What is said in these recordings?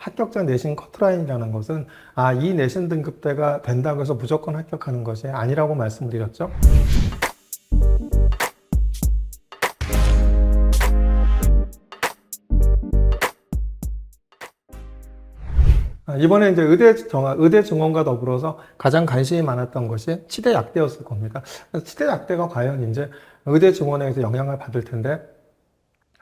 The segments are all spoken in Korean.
합격자 내신 커트라인이라는 것은 이 내신 등급대가 된다고 해서 무조건 합격하는 것이 아니라고 말씀드렸죠. 이번에 이제 의대 증원과 더불어서 가장 관심이 많았던 것이 치대 약대였을 겁니다. 치대 약대가 과연 이제 의대 증원에서 영향을 받을 텐데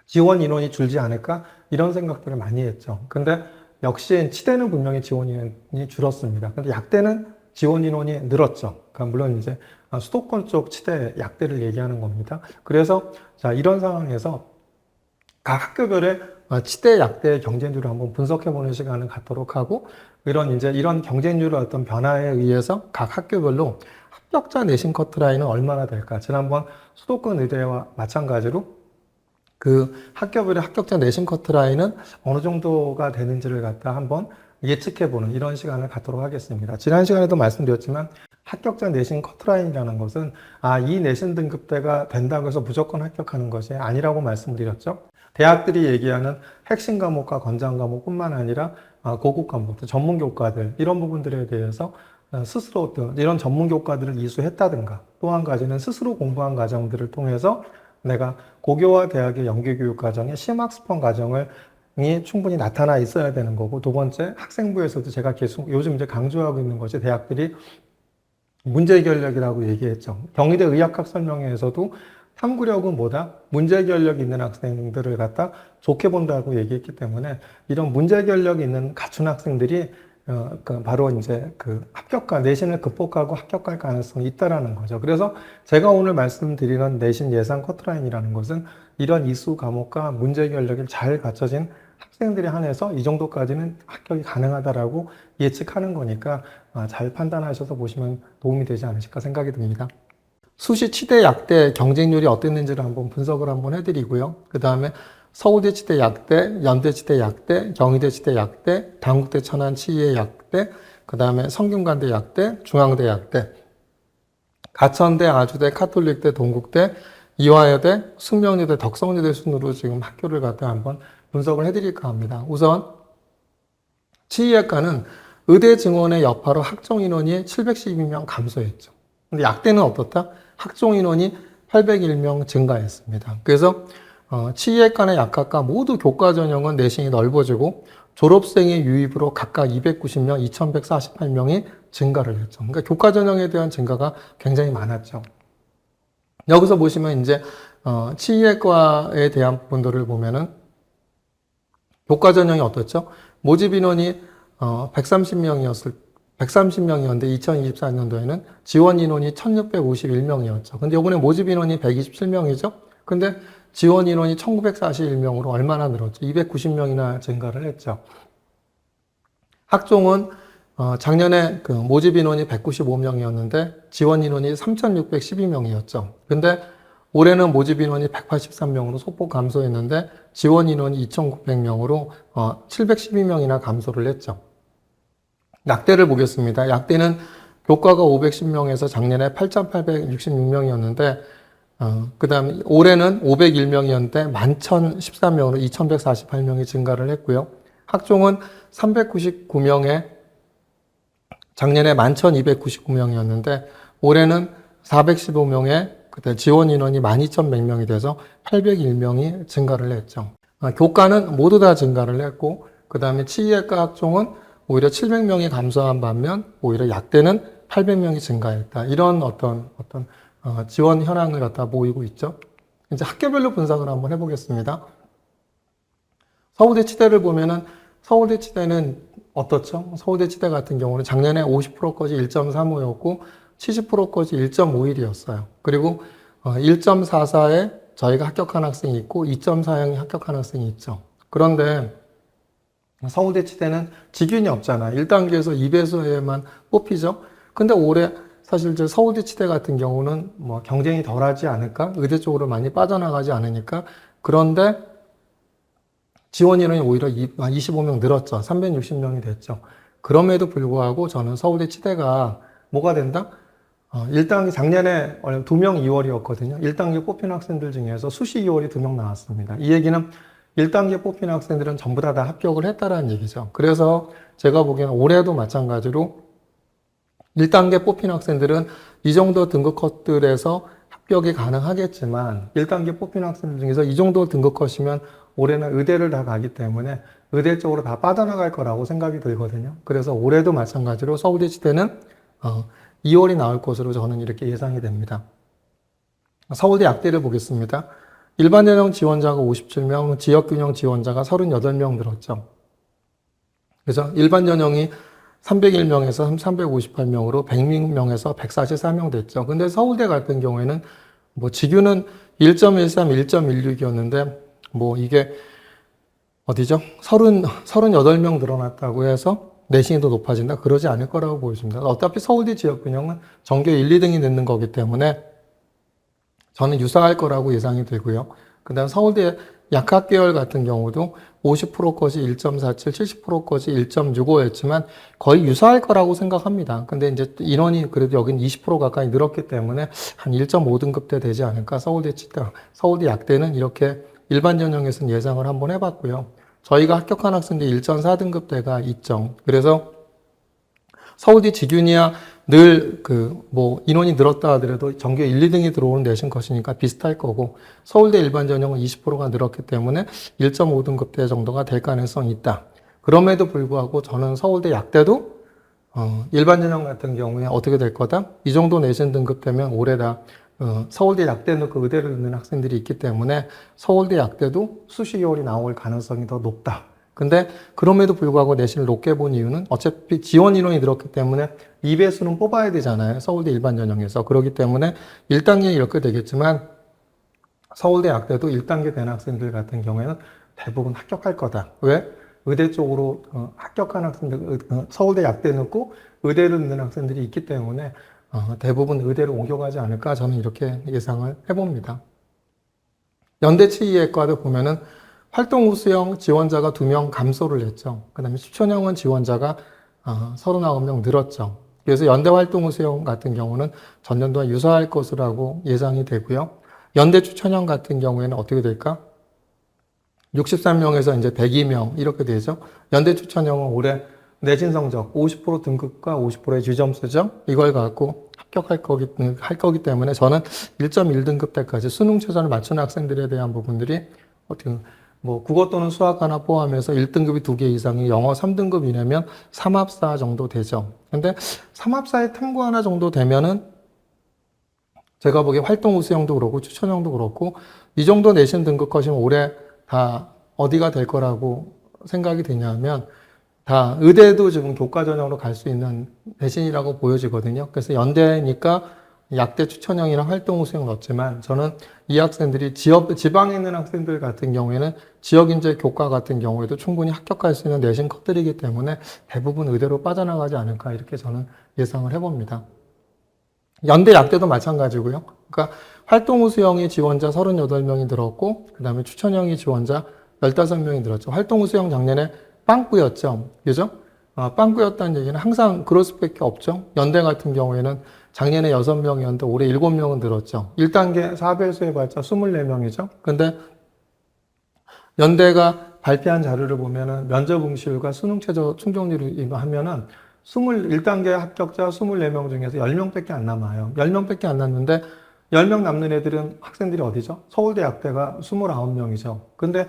지원 인원이 줄지 않을까? 이런 생각들을 많이 했죠. 근데 역시 치대는 분명히 지원 인원이 줄었습니다. 근데 약대는 지원 인원이 늘었죠. 그러니까 물론 이제 수도권 쪽 치대 약대를 얘기하는 겁니다. 그래서 자, 이런 상황에서 각 학교별의 치대 약대의 경쟁률을 한번 분석해보는 시간을 갖도록 하고, 이런 경쟁률의 어떤 변화에 의해서 각 학교별로 합격자 내신 커트라인은 얼마나 될까? 지난번 수도권 의대와 마찬가지로 그 학교별의 합격자 내신 커트라인은 어느 정도가 되는지를 갖다 한번 예측해보는 이런 시간을 갖도록 하겠습니다. 지난 시간에도 말씀드렸지만 합격자 내신 커트라인이라는 것은 이 내신 등급대가 된다고 해서 무조건 합격하는 것이 아니라고 말씀드렸죠. 대학들이 얘기하는 핵심 과목과 권장 과목뿐만 아니라 고급 과목들, 전문 교과들 이런 부분들에 대해서 스스로 이런 전문 교과들을 이수했다든가, 또 한 가지는 스스로 공부한 과정들을 통해서 내가 고교와 대학의 연계교육 과정에 심학습헌 과정이 충분히 나타나 있어야 되는 거고, 두 번째 학생부에서도 제가 계속 요즘 이제 강조하고 있는 것이 대학들이 문제결력이라고 얘기했죠. 경희대 의학학 설명회에서도 탐구력은 뭐다? 문제결력 있는 학생들을 갖다 좋게 본다고 얘기했기 때문에 이런 문제결력 있는 갖춘 학생들이 바로 이제 그 합격과 내신을 극복하고 합격할 가능성이 있다라는 거죠. 그래서 제가 오늘 말씀드리는 내신 예상 커트라인이라는 것은 이런 이수 과목과 문제결력이 잘 갖춰진 학생들에 한해서 이 정도까지는 합격이 가능하다라고 예측하는 거니까 잘 판단하셔서 보시면 도움이 되지 않으실까 생각이 듭니다. 수시 치대 약대 경쟁률이 어땠는지를 한번 분석을 한번 해드리고요. 그 다음에 서울대 치대 약대, 연대 치대 약대, 경희대 치대 약대, 단국대 천안 치의 약대, 그 다음에 성균관대 약대, 중앙대 약대, 가천대, 아주대, 카톨릭대, 동국대, 이화여대, 숙명여대, 덕성여대 순으로 지금 학교를 갖다 한번 분석을 해드릴까 합니다. 우선 치의학과는 의대 증원의 여파로 학종 인원이 712명 감소했죠. 근데 약대는 어떻다? 학종 인원이 801명 증가했습니다. 그래서 치의학과나 약학과 모두 교과 전형은 내신이 넓어지고 졸업생의 유입으로 각각 290명, 2148명이 증가를 했죠. 그러니까 교과 전형에 대한 증가가 굉장히 많았죠. 여기서 보시면 이제 치의학과에 대한 부분들을 보면은 교과 전형이 어떻죠? 모집 인원이 130명이었는데 2024년도에는 지원 인원이 1651명이었죠. 근데 이번에 모집 인원이 127명이죠. 근데 지원 인원이 1941명으로 얼마나 늘었죠? 290명이나 증가를 했죠. 학종은 작년에 그 모집 인원이 195명이었는데 지원 인원이 3612명이었죠. 근데 올해는 모집 인원이 183명으로 소폭 감소했는데 지원 인원이 2900명으로 712명이나 감소를 했죠. 약대를 보겠습니다. 약대는 교과가 510명에서 작년에 8866명이었는데 그 다음에 올해는 501명이었는데 11,013명으로 2148명이 증가를 했고요. 학종은 399명에 작년에 11,299명이었는데 올해는 415명에 그때 지원 인원이 12,100명이 돼서 801명이 증가를 했죠. 교과는 모두 다 증가를 했고 그 다음에 치의학과 학종은 오히려 700명이 감소한 반면 오히려 약대는 800명이 증가했다. 이런 어떤 지원 현황을 갖다 보이고 있죠. 이제 학교별로 분석을 한번 해보겠습니다. 서울대 치대를 보면은 서울대 치대는 어떻죠? 서울대 치대 같은 경우는 작년에 50%까지 1.35였고 70%까지 1.51이었어요. 그리고 1.44에 저희가 합격한 학생이 있고 2.40이 합격한 학생이 있죠. 그런데 서울대 치대는 직윤이 없잖아. 1단계에서 2배수에만 뽑히죠. 근데 올해 사실 이제 서울대 치대 같은 경우는 뭐 경쟁이 덜하지 않을까? 의대 쪽으로 많이 빠져나가지 않으니까. 그런데 지원 인원이 오히려 25명 늘었죠. 360명이 됐죠. 그럼에도 불구하고 저는 서울대 치대가 뭐가 된다? 1단계 작년에 2명 2월이었거든요. 1단계 뽑힌 학생들 중에서 수시 2월이 2명 나왔습니다. 이 얘기는 1단계 뽑힌 학생들은 전부 다 합격을 했다라는 얘기죠. 그래서 제가 보기에는 올해도 마찬가지로 1단계 뽑힌 학생들은 이 정도 등급 컷들에서 합격이 가능하겠지만 1단계 뽑힌 학생들 중에서 이 정도 등급 컷이면 올해는 의대를 다 가기 때문에 의대 쪽으로 다 빠져나갈 거라고 생각이 들거든요. 그래서 올해도 마찬가지로 서울대 치대는 2월이 나올 것으로 저는 이렇게 예상이 됩니다. 서울대 약대를 보겠습니다. 일반 전형 지원자가 57명, 지역균형 지원자가 38명 늘었죠. 그래서 일반 전형이 301명에서 358명으로 100명에서 144명 됐죠. 근데 서울대 같은 경우에는 뭐 지규는 1.13, 1.16이었는데 뭐 이게 어디죠? 38명 늘어났다고 해서 내신이 더 높아진다? 그러지 않을 거라고 보여집니다. 어차피 서울대 지역균형은 전교 1, 2등이 늦는 거기 때문에 저는 유사할 거라고 예상이 되고요. 그 다음 서울대 약학계열 같은 경우도 50% 것이 1.47, 70% 것이 1.65였지만 거의 유사할 거라고 생각합니다. 근데 이제 인원이 그래도 여긴 20% 가까이 늘었기 때문에 한 1.5등급대 되지 않을까. 서울대 약대는 이렇게 일반 전형에서는 예상을 한번 해봤고요. 저희가 합격한 학생들 1.4등급대가 있죠. 그래서 서울대 지균이야 늘 인원이 늘었다 하더라도 전교 1, 2등이 들어오는 내신 것이니까 비슷할 거고 서울대 일반 전형은 20%가 늘었기 때문에 1.5등급대 정도가 될 가능성이 있다. 그럼에도 불구하고 저는 서울대 약대도 일반 전형 같은 경우에 어떻게 될 거다? 이 정도 내신 등급되면 올해 다 서울대 약대 넣고 의대를 넣는 학생들이 있기 때문에 서울대 약대도 수시교월이 나올 가능성이 더 높다. 근데 그럼에도 불구하고 내신을 높게 본 이유는 어차피 지원 인원이 늘었기 때문에 2배수는 뽑아야 되잖아요. 서울대 일반 전형에서. 그렇기 때문에 1단계 이렇게 되겠지만 서울대 약대도 1단계 된 학생들 같은 경우에는 대부분 합격할 거다. 왜? 의대 쪽으로 합격한 학생들, 서울대 약대 넣고 의대를 넣는 학생들이 있기 때문에 대부분 의대로 옮겨가지 않을까 저는 이렇게 예상을 해봅니다. 연대 치의학과도 보면은 활동 우수형 지원자가 2명 감소를 했죠. 그 다음에 추천형은 지원자가 39명 늘었죠. 그래서 연대 활동 우수형 같은 경우는 전년도와 유사할 것이라고 예상이 되고요. 연대 추천형 같은 경우에는 어떻게 될까? 63명에서 이제 102명 이렇게 되죠. 연대 추천형은 올해 내신 성적 50% 등급과 50%의 지점수죠. 이걸 갖고 합격할 거기 때문에 저는 1.1등급 때까지 수능 최선을 맞추는 학생들에 대한 부분들이 어떻게 국어 또는 수학 하나 포함해서 1등급이 2개 이상이 영어 3등급 이내면 3합사 정도 되죠. 근데 3합사에 탐구 하나 정도 되면은 제가 보기에 활동 우수형도 그렇고 추천형도 그렇고 이 정도 내신 등급 컷이면 올해 다 어디가 될 거라고 생각이 되냐면 다 의대도 지금 교과 전형으로 갈 수 있는 내신이라고 보여지거든요. 그래서 연대니까 약대 추천형이랑 활동 우수형 넣었지만 저는 이 학생들이 지방에 있는 학생들 같은 경우에는 지역인재 교과 같은 경우에도 충분히 합격할 수 있는 내신 컷들이기 때문에 대부분 의대로 빠져나가지 않을까 이렇게 저는 예상을 해봅니다. 연대 약대도 마찬가지고요. 그러니까 활동 우수형이 지원자 38명이 늘었고 그 다음에 추천형이 지원자 15명이 늘었죠. 활동 우수형 작년에 빵꾸였죠. 그죠? 빵꾸였다는 얘기는 항상 그럴 수밖에 없죠. 연대 같은 경우에는 작년에 6명이었는데 올해 7명은 늘었죠. 1단계 4배수 해봤자 24명이죠. 근데 연대가 발표한 자료를 보면은 면접 응시율과 수능 최저 충족률을 하면은 1단계 합격자 24명 중에서 10명밖에 안 남아요. 10명밖에 안 남는데 10명 남는 애들은 학생들이 어디죠? 서울대 약대가 29명이죠. 근데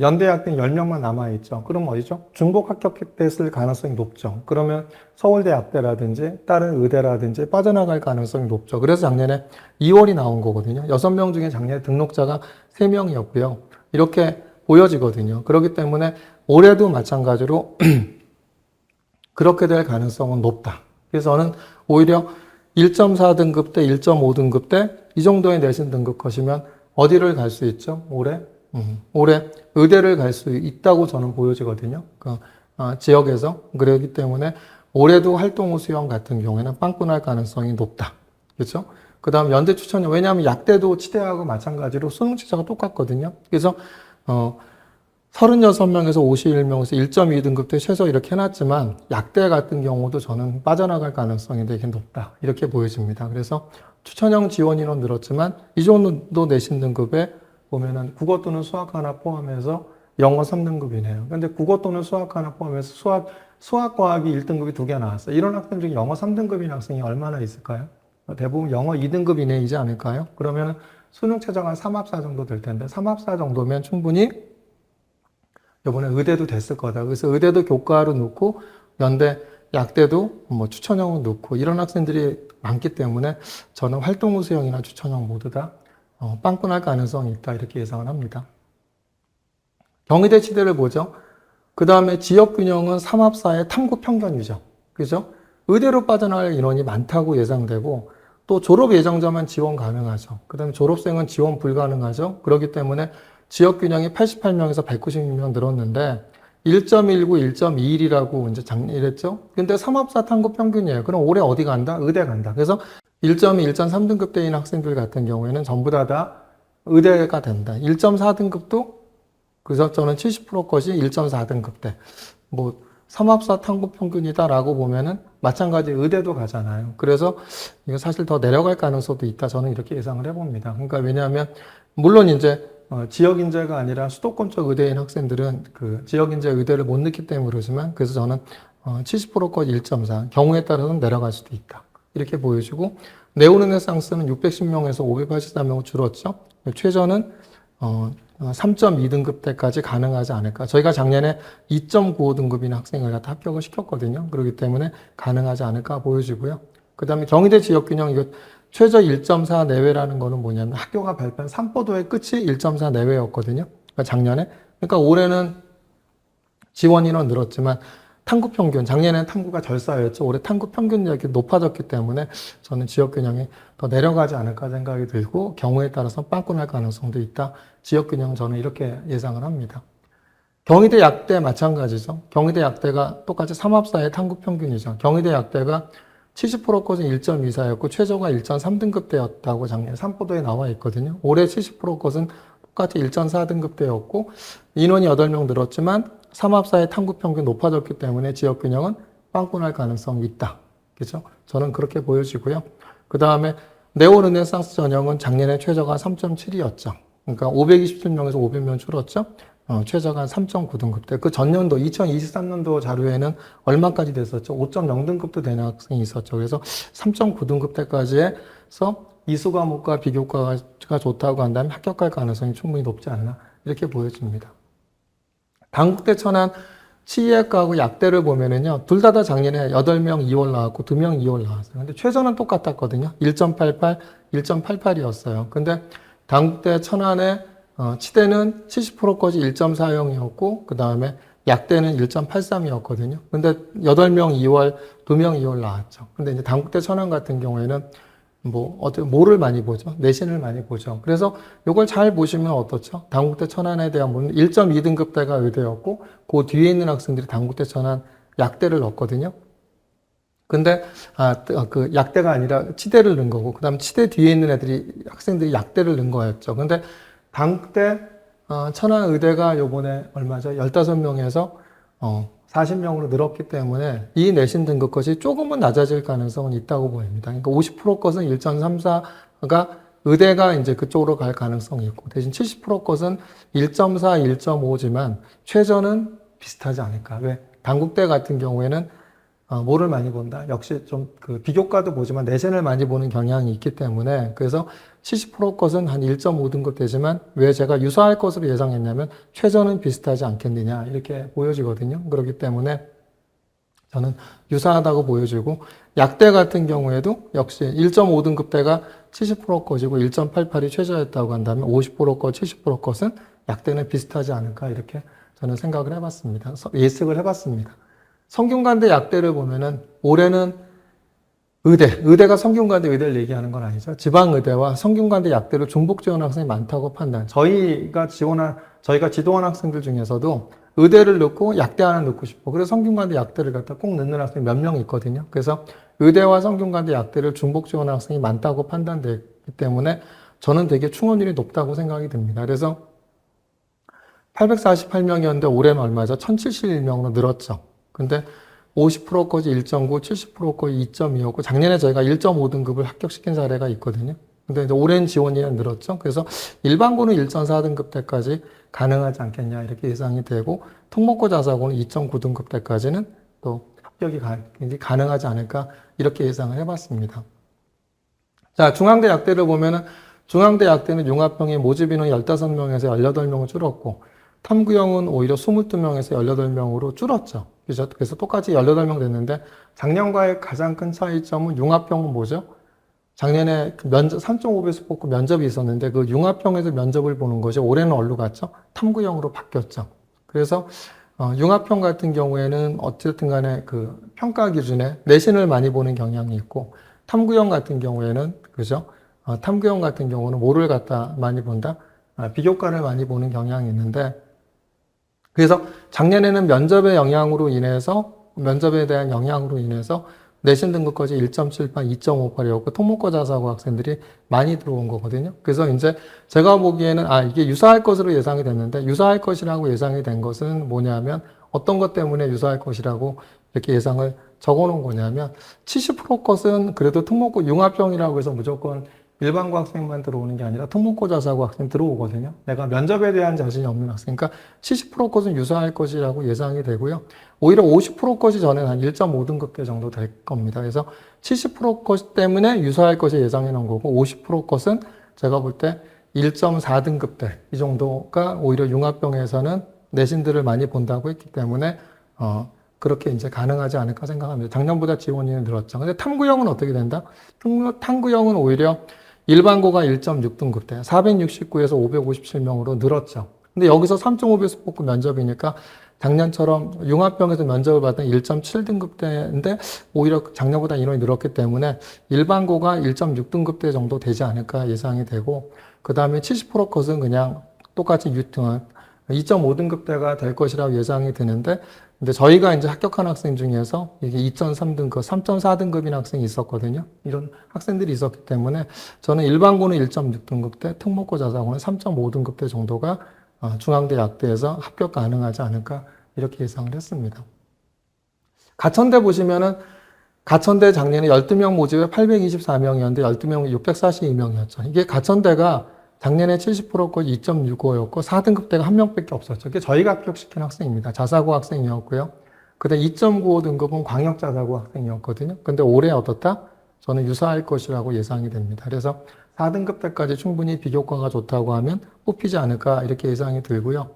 연대 약대는 10명만 남아있죠. 그럼 어디죠? 중복 합격됐을 가능성이 높죠. 그러면 서울대 약대라든지 다른 의대라든지 빠져나갈 가능성이 높죠. 그래서 작년에 2월이 나온 거거든요. 6명 중에 작년에 등록자가 3명이었고요. 이렇게 보여지거든요. 그렇기 때문에 올해도 마찬가지로 그렇게 될 가능성은 높다. 그래서 저는 오히려 1.4등급 대 1.5등급 대 이 정도의 내신 등급 컷이면 어디를 갈 수 있죠? 올해 의대를 갈 수 있다고 저는 보여지거든요. 지역에서. 그렇기 때문에 올해도 활동 우수형 같은 경우에는 빵꾸날 가능성이 높다. 그렇죠? 그 다음 연대 추천형. 왜냐하면 약대도 치대하고 마찬가지로 수능 최저가 똑같거든요. 그래서 36명에서 51명에서 1.2등급 대 최소 이렇게 해놨지만 약대 같은 경우도 저는 빠져나갈 가능성이 되게 높다. 이렇게 보여집니다. 그래서 추천형 지원 인원 늘었지만 이 정도 내신 등급에 보면은 국어 또는 수학 하나 포함해서 영어 3등급이네요. 근데 국어 또는 수학 하나 포함해서 수학, 과학이 1등급이 2개 나왔어요. 이런 학생 중에 영어 3등급인 학생이 얼마나 있을까요? 대부분 영어 2등급 이내이지 않을까요? 그러면 수능 최저가 한 3합사 정도 될 텐데 3합사 정도면 충분히 이번에 의대도 됐을 거다. 그래서 의대도 교과로 넣고 연대 약대도 뭐 추천형을 넣고 이런 학생들이 많기 때문에 저는 활동우 수형이나 추천형 모두 다 빵꾸날 가능성이 있다 이렇게 예상을 합니다. 경희대 치대를 보죠. 그 다음에 지역균형은 3합사의 탐구 평균이죠. 그죠? 의대로 빠져나갈 인원이 많다고 예상되고 또 졸업 예정자만 지원 가능하죠. 그 다음에 졸업생은 지원 불가능하죠. 그렇기 때문에 지역균형이 88명에서 196명 늘었는데 1.19, 1.21이라고 이제 이랬죠. 근데 3합사 탐구 평균이에요. 그럼 올해 어디 간다? 의대 간다. 그래서 1.2, 1.3등급 대인 학생들 같은 경우에는 전부 다 의대가 된다. 1.4등급도 그래서 저는 70% 것이 1.4등급 대. 뭐 3합사 탐구 평균이다라고 보면은 마찬가지 의대도 가잖아요. 그래서 이거 사실 더 내려갈 가능성도 있다. 저는 이렇게 예상을 해봅니다. 그러니까 왜냐하면 물론 이제 지역 인재가 아니라 수도권 쪽 의대인 학생들은 그 지역 인재 의대를 못 넣기 때문에 그러지만 그래서 저는 70%것 1.4 경우에 따라서는 내려갈 수도 있다. 이렇게 보여지고 네오르네상스는 610명에서 584명으로 줄었죠. 최저는 3.2등급 때까지 가능하지 않을까. 저희가 작년에 2.95등급인 학생을 갖다 합격을 시켰거든요. 그렇기 때문에 가능하지 않을까 보여지고요. 그 다음에 경희대 지역균형 이거 최저 1.4 내외라는 거는 뭐냐면 학교가 발표한 삼포도의 끝이 1.4 내외였거든요. 그러니까 작년에. 그러니까 올해는 지원 인원 늘었지만 탐구 평균, 작년에는 탐구가 절사였죠. 올해 탐구 평균력이 높아졌기 때문에 저는 지역균형이 더 내려가지 않을까 생각이 들고 경우에 따라서 빵꾸날 가능성도 있다. 지역균형 저는 이렇게 예상을 합니다. 경희대 약대 마찬가지죠. 경희대 약대가 똑같이 3합사의 탐구 평균이죠. 경희대 약대가 70%컷은 1.24였고 최저가 1.3등급대였다고 작년 삼포도에 나와 있거든요. 올해 70%컷은 똑같이 1.4등급대였고 인원이 8명 늘었지만 3합사의 탐구 평균 높아졌기 때문에 지역균형은 빵꾸날 가능성이 있다. 그죠? 저는 그렇게 보여지고요. 그 다음에 네오르네상스 전형은 작년에 최저가 3.7이었죠. 그러니까 527명에서 500명 줄었죠. 최저가 3.9등급대. 그 전년도 2023년도 자료에는 얼마까지 됐었죠? 5.0등급도 되는 학생이 있었죠. 그래서 3.9등급대까지 해서 이수 과목과 비교과가 좋다고 한다면 합격할 가능성이 충분히 높지 않나 이렇게 보여집니다. 단국대 천안 치의학과하고 약대를 보면은요, 둘 다 작년에 8명 2월 나왔고 2명 2월 나왔어요. 근데 최저는 똑같았거든요. 1.88, 1.88이었어요. 근데 단국대 천안의 치대는 70%까지 1.40이었고, 그 다음에 약대는 1.83이었거든요. 근데 8명 2월, 2명 2월 나왔죠. 근데 이제 단국대 천안 같은 경우에는 뭐를 많이 보죠? 내신을 많이 보죠. 그래서 이걸 잘 보시면 어떻죠? 단국대 천안에 대한 문은 1.2등급대가 의대였고, 그 뒤에 있는 학생들이 단국대 천안 약대를 넣었거든요. 근데, 그 약대가 아니라 치대를 넣은 거고, 그 다음 치대 뒤에 있는 학생들이 약대를 넣은 거였죠. 근데 단국대 천안 의대가 요번에 얼마죠? 15명에서 40명으로 늘었기 때문에 이 내신 등급 것이 조금은 낮아질 가능성은 있다고 보입니다. 그러니까 50% 것은 1.34가 의대가 이제 그쪽으로 갈 가능성이 있고 대신 70% 것은 1.4, 1.5지만 최저는 비슷하지 않을까. 왜? 단국대 같은 경우에는 뭐를 많이 본다? 역시 좀 그 비교과도 보지만 내신을 많이 보는 경향이 있기 때문에 그래서 70% 것은 한 1.5등급 되지만 왜 제가 유사할 것으로 예상했냐면 최저는 비슷하지 않겠느냐 이렇게 보여지거든요. 그렇기 때문에 저는 유사하다고 보여지고 약대 같은 경우에도 역시 1.5등급대가 70% 것이고 1.88이 최저였다고 한다면 50% 것, 70% 것은 약대는 비슷하지 않을까 이렇게 저는 생각을 해봤습니다. 예측을 해봤습니다. 성균관대 약대를 보면은 올해는 의대가 성균관대 의대를 얘기하는 건 아니죠. 지방의대와 성균관대 약대를 중복 지원 학생이 많다고 판단. 저희가 지도한 학생들 중에서도 의대를 넣고 약대 하나 넣고 싶어. 그래서 성균관대 약대를 갖다 꼭 넣는 학생이 몇 명 있거든요. 그래서 의대와 성균관대 약대를 중복 지원 학생이 많다고 판단되기 때문에 저는 되게 충원율이 높다고 생각이 듭니다. 그래서 848명이었는데 올해는 얼마죠? 1071명으로 늘었죠. 근데 50% 거지 1.9, 70% 거지 2.2였고 작년에 저희가 1.5등급을 합격시킨 사례가 있거든요. 근데 이제 올해는 지원이 늘었죠. 그래서 일반고는 1.4등급 때까지 가능하지 않겠냐 이렇게 예상이 되고 특목고 자사고는 2.9등급대까지는 또 합격이 가능하지 않을까 이렇게 예상을 해봤습니다. 자, 중앙대 약대를 보면은 중앙대 약대는 융합형이 모집 인원이 15명에서 18명을 줄었고 탐구형은 오히려 22명에서 18명으로 줄었죠. 그래서 똑같이 18명 됐는데 작년과의 가장 큰 차이점은 융합형은 뭐죠? 작년에 3.5배수 뽑고 면접이 있었는데 그 융합형에서 면접을 보는 것이 올해는 어디로 갔죠? 탐구형으로 바뀌었죠. 그래서 융합형 같은 경우에는 어쨌든 간에 그 평가 기준에 내신을 많이 보는 경향이 있고 탐구형 같은 경우에는 그죠? 탐구형 같은 경우는 뭐를 갖다 많이 본다? 비교과를 많이 보는 경향이 있는데 그래서 작년에는 면접의 영향으로 인해서 면접에 대한 영향으로 인해서 내신 등급까지 1.78, 2.58이었고 토목과 자사고 학생들이 많이 들어온 거거든요. 그래서 이제 제가 보기에는 이게 유사할 것으로 예상이 됐는데 유사할 것이라고 예상이 된 것은 뭐냐면 어떤 것 때문에 유사할 것이라고 이렇게 예상을 적어 놓은 거냐면 70% 것은 그래도 특목고 융합형이라고 해서 무조건 일반고 학생만 들어오는 게 아니라 특목고 자사고 학생 들어오거든요. 내가 면접에 대한 자신이 없는 학생. 그러니까 70% 것은 유사할 것이라고 예상이 되고요. 오히려 50% 것이 저는 한 1.5등급대 정도 될 겁니다. 그래서 70% 것 때문에 유사할 것이 예상해 놓은 거고 50% 것은 제가 볼 때 1.4등급대 이 정도가 오히려 융합형에서는 내신들을 많이 본다고 했기 때문에 그렇게 이제 가능하지 않을까 생각합니다. 작년보다 지원이 늘었죠. 근데 탐구형은 어떻게 된다? 탐구형은 오히려 일반고가 1.6등급대, 469에서 557명으로 늘었죠. 근데 여기서 3.5배수 뽑고 면접이니까 작년처럼 융합형에서 면접을 받은 1.7등급대인데 오히려 작년보다 인원이 늘었기 때문에 일반고가 1.6등급대 정도 되지 않을까 예상이 되고 그 다음에 70% 것은 그냥 똑같이 2.5등급대가 될 것이라고 예상이 되는데 근데 저희가 이제 합격한 학생 중에서 이게 2.3등급, 3.4등급인 학생이 있었거든요. 이런 학생들이 있었기 때문에 저는 일반고는 1.6등급대, 특목고 자사고는 3.5등급대 정도가 중앙대 약대에서 합격 가능하지 않을까 이렇게 예상을 했습니다. 가천대 보시면은 가천대 작년에 12명 모집에 824명이었는데 12명 642명이었죠. 이게 가천대가 작년에 70%고 2.65였고 4등급대가 한 명밖에 없었죠. 이게 저희가 합격시킨 학생입니다. 자사고 학생이었고요. 그다음 2.95등급은 광역 자사고 학생이었거든요. 근데 올해 어떻다? 저는 유사할 것이라고 예상이 됩니다. 그래서 4등급대까지 충분히 비교과가 좋다고 하면 뽑히지 않을까 이렇게 예상이 들고요.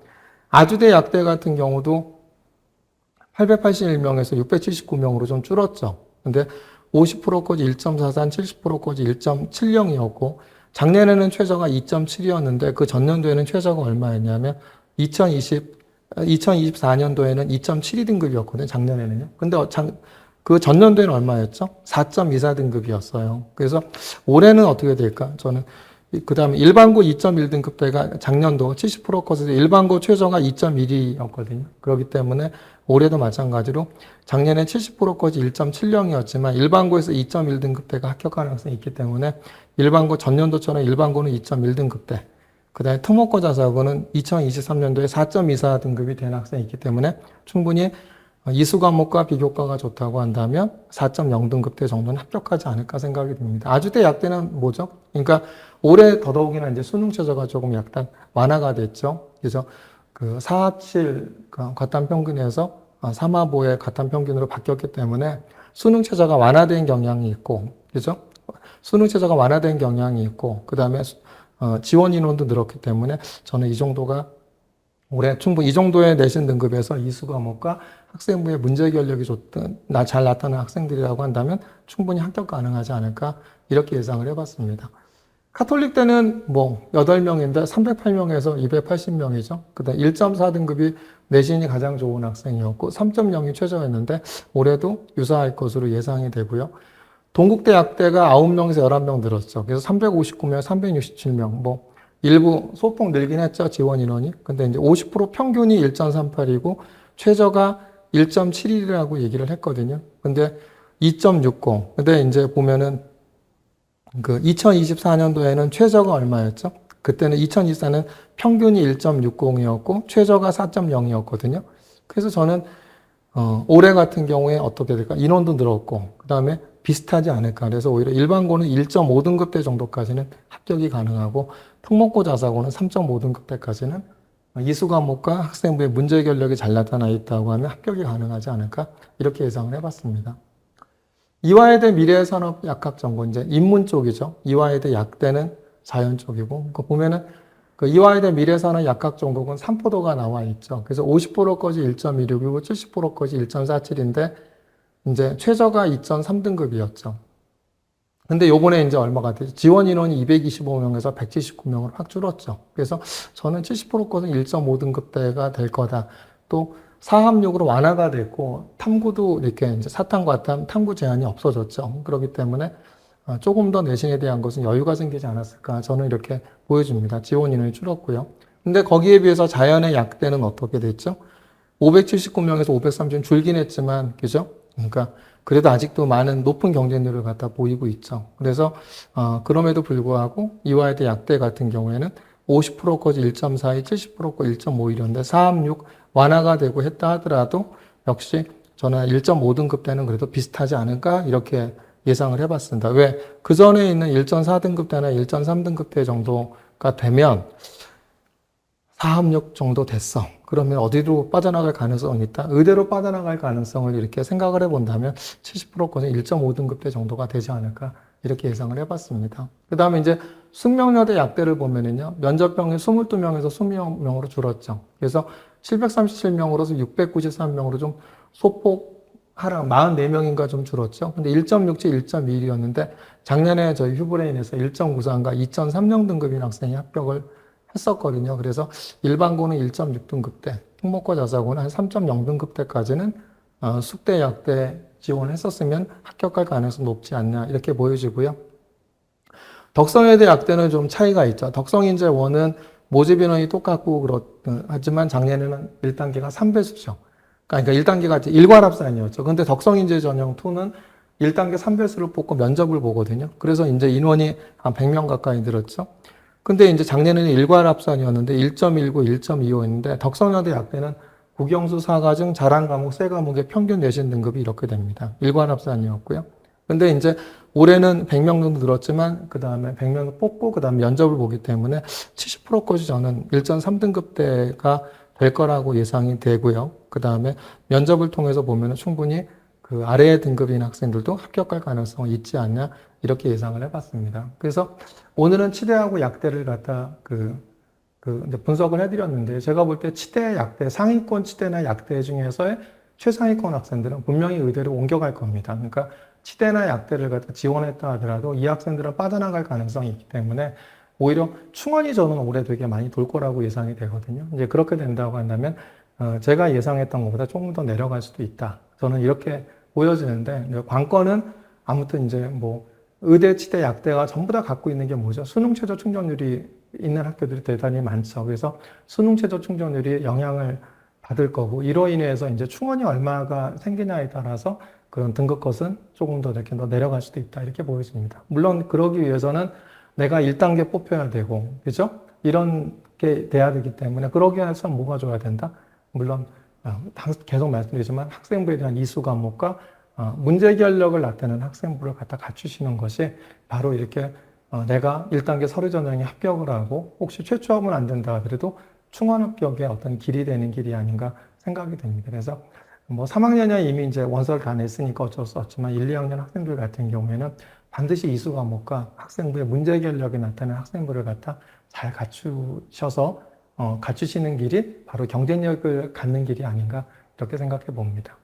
아주대 약대 같은 경우도 881명에서 679명으로 좀 줄었죠. 근데 50%까지 1.43, 70%까지 1.70이었고 작년에는 최저가 2.7이었는데 그 전년도에는 최저가 얼마였냐면 2024년도에는 2.72등급이었거든요. 작년에는요. 근데 그 전년도에는 얼마였죠? 4.24등급이었어요. 그래서 올해는 어떻게 될까? 저는 그 다음에 일반고 2.1등급대가 작년도 70% 컷에서 일반고 최저가 2.1이었거든요. 그렇기 때문에 올해도 마찬가지로 작년에 70% 컷이 1.70이었지만 일반고에서 2.1등급대가 합격하는 학생이 있기 때문에 일반고 전년도처럼 일반고는 2.1등급대 그 다음에 특목고 자사고는 2023년도에 4.24등급이 된 학생이 있기 때문에 충분히 이수 과목과 비교과가 좋다고 한다면 4.0등급대 정도는 합격하지 않을까 생각이 듭니다. 아주대 약대는 뭐죠? 그러니까 올해 더더욱이나 이제 수능 최저가 조금 약간 완화가 됐죠. 그래서 그 4합칠 과탐 평균에서 3화보의 과탐 평균으로 바뀌었기 때문에 수능 최저가 완화된 경향이 있고, 그죠? 수능 최저가 완화된 경향이 있고, 그 다음에 지원 인원도 늘었기 때문에 저는 이 정도가 올해 충분히 이 정도의 내신 등급에서 이수 과목과 학생부의 문제 결력이 잘 나타나는 학생들이라고 한다면 충분히 합격 가능하지 않을까 이렇게 예상을 해봤습니다. 카톨릭 때는 8명인데 308명에서 280명이죠. 그 다음 1.4등급이 내신이 가장 좋은 학생이었고 3.0이 최저였는데 올해도 유사할 것으로 예상이 되고요. 동국대 약대가 9명에서 11명 늘었죠. 그래서 359명, 367명, 일부 소폭 늘긴 했죠, 지원 인원이. 근데 이제 50% 평균이 1.38이고 최저가 1.71이라고 얘기를 했거든요. 근데 2.60. 근데 이제 보면은 2024년도에는 최저가 얼마였죠? 그때는 2024는 평균이 1.60이었고 최저가 4.0이었거든요. 그래서 저는 올해 같은 경우에 어떻게 될까? 인원도 늘었고 그 다음에 비슷하지 않을까. 그래서 오히려 일반고는 1.5등급대 정도까지는 합격이 가능하고 특목고 자사고는 3.5등급대까지는 이수 과목과 학생부의 문제 해결력이 잘 나타나 있다고 하면 합격이 가능하지 않을까? 이렇게 예상을 해봤습니다. 이화여대 미래산업 약학정보, 이제 인문 쪽이죠. 이화여대 약대는 자연 쪽이고, 그 보면은 그 이화여대 미래산업 약학정보는 3포도가 나와 있죠. 그래서 50%까지 1.16이고 70%까지 1.47인데, 이제 최저가 2.3등급이었죠. 근데 요번에 이제 얼마가 되죠? 지원 인원이 225명에서 179명으로 확 줄었죠. 그래서 저는 70%거는 1.5등급대가 될 거다. 또 사합육으로 완화가 됐고 탐구도 이렇게 이제 사탐과 탐구 제한이 없어졌죠. 그렇기 때문에 조금 더 내신에 대한 것은 여유가 생기지 않았을까. 저는 이렇게 보여집니다. 지원 인원이 줄었고요. 근데 거기에 비해서 자연의 약대는 어떻게 됐죠? 579명에서 530명 줄긴 했지만, 그죠? 그러니까 그래도 아직도 많은 높은 경쟁률을 갖다 보이고 있죠. 그래서 그럼에도 불구하고 이화여대 약대 같은 경우에는 50%까지 1.42, 70%까지 1.51이었는데 4합육 완화가 되고 했다 하더라도 역시 저는 1.5등급 때는 그래도 비슷하지 않을까 이렇게 예상을 해봤습니다. 왜? 그 전에 있는 1.4등급 때나 1.3등급 때 정도가 되면 4합육 정도 됐어. 그러면 어디로 빠져나갈 가능성이 있다? 의대로 빠져나갈 가능성을 이렇게 생각을 해본다면 70%까지 1.5등급대 정도가 되지 않을까? 이렇게 예상을 해봤습니다. 그 다음에 이제 숙명여대 약대를 보면은요, 면접병이 22명에서 20명으로 줄었죠. 그래서 737명으로서 693명으로 좀 소폭 하락, 44명인가 좀 줄었죠. 근데 1.67, 1.21이었는데 작년에 저희 휴브레인에서 1.93과 2.30 등급인 학생이 합격을 했었거든요. 그래서 일반고는 1.6등급대, 특목고 자사고는 한 3.0등급대까지는 숙대, 약대 지원을 했었으면 합격할 가능성이 높지 않냐 이렇게 보여지고요. 덕성여대 약대는 좀 차이가 있죠. 덕성인재 1은 모집 인원이 똑같고 하지만 작년에는 1단계가 3배수죠. 그러니까 1단계가 일괄합산이었죠. 근데 덕성인재 전형 2는 1단계 3배수를 뽑고 면접을 보거든요. 그래서 이제 인원이 한 100명 가까이 늘었죠. 근데 이제 작년에는 일괄합산이었는데 1.19, 1.25였는데 덕성여대 약대는 국영수 4과정, 자랑 과목 3과목의 평균 내신 등급이 이렇게 됩니다. 일괄합산이었고요. 근데 이제 올해는 100명 정도 늘었지만 그 다음에 100명을 뽑고 그 다음에 면접을 보기 때문에 70%까지 저는 1.3등급대가 될 거라고 예상이 되고요. 그 다음에 면접을 통해서 보면 충분히 그 아래의 등급인 학생들도 합격할 가능성이 있지 않냐 이렇게 예상을 해봤습니다. 그래서 오늘은 치대하고 약대를 갖다 이제 분석을 해드렸는데 제가 볼 때 치대, 약대, 상위권 치대나 약대 중에서의 최상위권 학생들은 분명히 의대로 옮겨갈 겁니다. 그러니까 치대나 약대를 갖다 지원했다 하더라도 이 학생들은 빠져나갈 가능성이 있기 때문에 오히려 충원이 저는 올해 되게 많이 돌 거라고 예상이 되거든요. 이제 그렇게 된다고 한다면 제가 예상했던 것보다 조금 더 내려갈 수도 있다. 저는 이렇게 보여지는데 관건은 아무튼 이제 뭐 의대, 치대, 약대가 전부 다 갖고 있는 게 뭐죠? 수능 최저 충족률이 있는 학교들이 대단히 많죠. 그래서 수능 최저 충족률이 영향을 받을 거고 이로 인해서 이제 충원이 얼마가 생기냐에 따라서 그런 등급컷은 조금 더 이렇게 더 내려갈 수도 있다 이렇게 보여집니다. 물론 그러기 위해서는 내가 1단계 뽑혀야 되고 그죠? 이런 게 돼야 되기 때문에 그러기 위해서 뭐가 줘야 된다? 물론 계속 말씀드리지만 학생부에 대한 이수 과목과 문제 해결력을 나타내는 학생부를 갖다 갖추시는 것이 바로 이렇게 내가 1단계 서류 전형에 합격을 하고 혹시 최초 합은 안 된다 하더라도 충원 합격의 어떤 길이 되는 길이 아닌가 생각이 됩니다. 그래서 뭐 3학년이 이미 이제 원서를 다 냈으니까 어쩔 수 없지만 1, 2학년 학생들 같은 경우에는 반드시 이수 과목과 학생부의 문제 해결력이 나타나는 학생부를 갖다 잘 갖추셔서 갖추시는 길이 바로 경쟁력을 갖는 길이 아닌가 이렇게 생각해 봅니다.